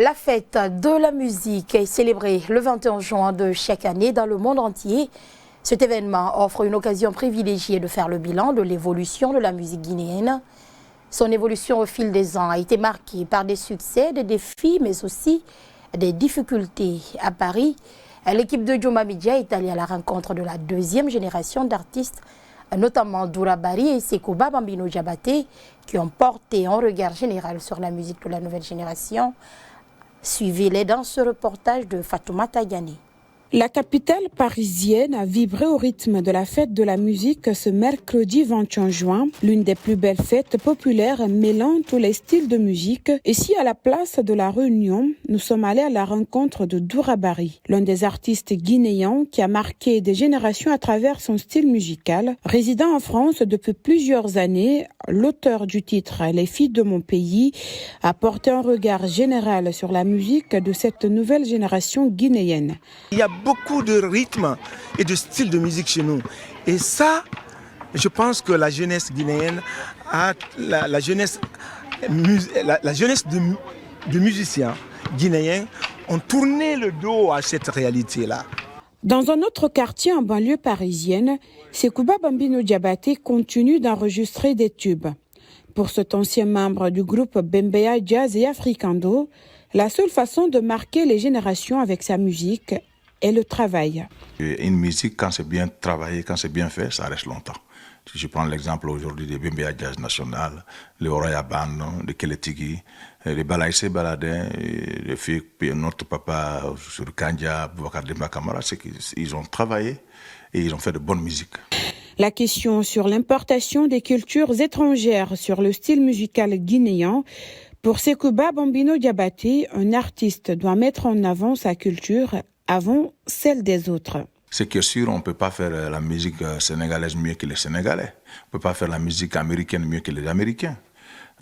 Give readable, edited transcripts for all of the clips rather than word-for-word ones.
La fête de la musique est célébrée le 21 juin de chaque année dans le monde entier. Cet événement offre une occasion privilégiée de faire le bilan de l'évolution de la musique guinéenne. Son évolution au fil des ans a été marquée par des succès, des défis, mais aussi des difficultés. À Paris, l'équipe de Joma Media est allée à la rencontre de la deuxième génération d'artistes, notamment Doura Bari et Sekouba Bambino Diabaté, qui ont porté un regard général sur la musique de la nouvelle génération. Suivez-les dans ce reportage de Fatoumata Diané. La capitale parisienne a vibré au rythme de la fête de la musique ce mercredi 21 juin, l'une des plus belles fêtes populaires mêlant tous les styles de musique. Ici, à la place de la Réunion, nous sommes allés à la rencontre de Doura Bari, l'un des artistes guinéens qui a marqué des générations à travers son style musical. Résidant en France depuis plusieurs années, l'auteur du titre « Les filles de mon pays » a porté un regard général sur la musique de cette nouvelle génération guinéenne. Il y a beaucoup de rythmes et de styles de musique chez nous. Et ça, je pense que la jeunesse guinéenne, la jeunesse de musiciens guinéens ont tourné le dos à cette réalité-là. Dans un autre quartier en banlieue parisienne, Sekouba Bambino Diabaté continue d'enregistrer des tubes. Pour cet ancien membre du groupe Bembea Jazz et Africando, la seule façon de marquer les générations avec sa musique est le travail. Une musique, quand c'est bien travaillé, quand c'est bien fait, ça reste longtemps. Si je prends l'exemple aujourd'hui de Bembea Jazz National, le Oraya Band, de Keletigi, les Balaïsé Baladin, les filles, puis notre papa sur Kandja, Boubacar Demba Kamara, c'est qu'ils ont travaillé et ils ont fait de bonne musique. La question sur l'importation des cultures étrangères sur le style musical guinéen. Pour Sekouba Bambino Diabaté, un artiste doit mettre en avant sa culture avant celle des autres. C'est que sûr, on ne peut pas faire la musique sénégalaise mieux que les Sénégalais. On ne peut pas faire la musique américaine mieux que les Américains.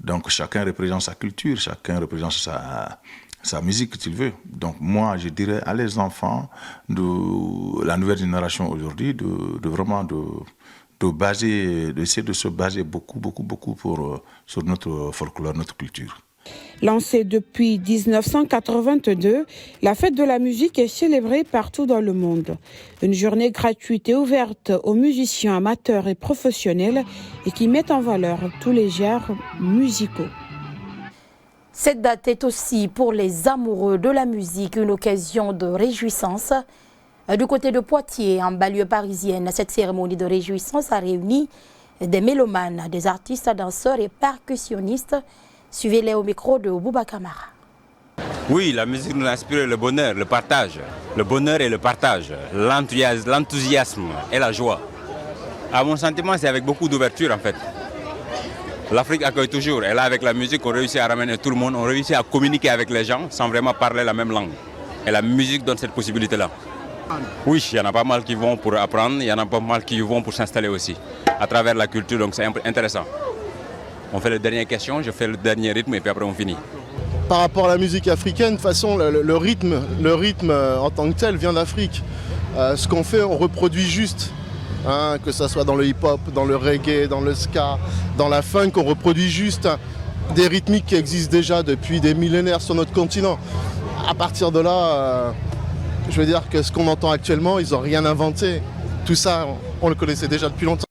Donc chacun représente sa culture, chacun représente sa musique, s'il veut. Donc moi, je dirais à les enfants de la nouvelle génération aujourd'hui d'essayer de se baser beaucoup sur notre folklore, notre culture. Lancée depuis 1982, la fête de la musique est célébrée partout dans le monde. Une journée gratuite et ouverte aux musiciens amateurs et professionnels et qui met en valeur tous les genres musicaux. Cette date est aussi pour les amoureux de la musique une occasion de réjouissance. Du côté de Poitiers, en banlieue parisienne, cette cérémonie de réjouissance a réuni des mélomanes, des artistes, danseurs et percussionnistes. Suivez-les au micro de Boubacar Kamara. Oui, la musique nous inspire le bonheur, le partage. Le bonheur et le partage, l'enthousiasme et la joie. À mon sentiment, c'est avec beaucoup d'ouverture en fait. L'Afrique accueille toujours. Et là, avec la musique, on réussit à ramener tout le monde, on réussit à communiquer avec les gens sans vraiment parler la même langue. Et la musique donne cette possibilité-là. Oui, il y en a pas mal qui vont pour apprendre, il y en a pas mal qui vont pour s'installer aussi. À travers la culture, donc c'est intéressant. On fait la dernière question, je fais le dernier rythme et puis après on finit. Par rapport à la musique africaine, de toute façon, le rythme en tant que tel vient d'Afrique. Ce qu'on fait, on reproduit juste. Que ce soit dans le hip-hop, dans le reggae, dans le ska, dans la funk, on reproduit juste des rythmiques qui existent déjà depuis des millénaires sur notre continent. À partir de là, je veux dire que ce qu'on entend actuellement, ils n'ont rien inventé. Tout ça, on le connaissait déjà depuis longtemps.